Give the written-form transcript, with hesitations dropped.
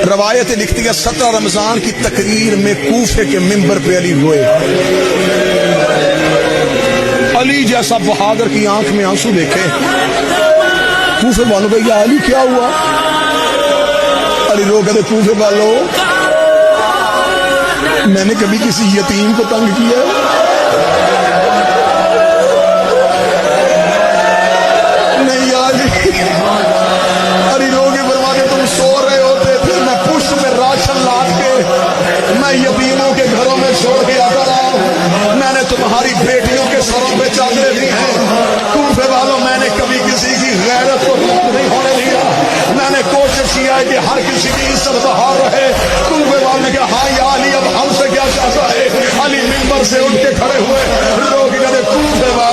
रवायत लिखती है 17 रमजान की तकरीर में कूफे के मिंबर पे अली रोए। अली जैसा बहादुर की आंख में आंसू देखे। कूफे वालों भैया अली क्या हुआ? अली रो कहते कूफे वालों, मैंने कभी किसी यतीम को तंग किया? नहीं अली। अली रोगे बर्बादे, तुम सो रहे होते थे, मैं पुष्ट में राशन लाद के मैं यतीमों के घरों में छोड़ के आता रहा। मैंने तुम्हारी बेटियों के सरों पे चादरें दी हैं। कूफे वालों, मैंने कभी किसी की गैरत को नहीं होने दिया। मैंने कोशिश किया है कि हर किसी की इज्जत बहाल रहे। कूफे वालों ने कहा हाँ या अली, अब हमसे क्या चाहता है? अली मिंबर से उठ के खड़े हुए, लोग कहते कूफे वाले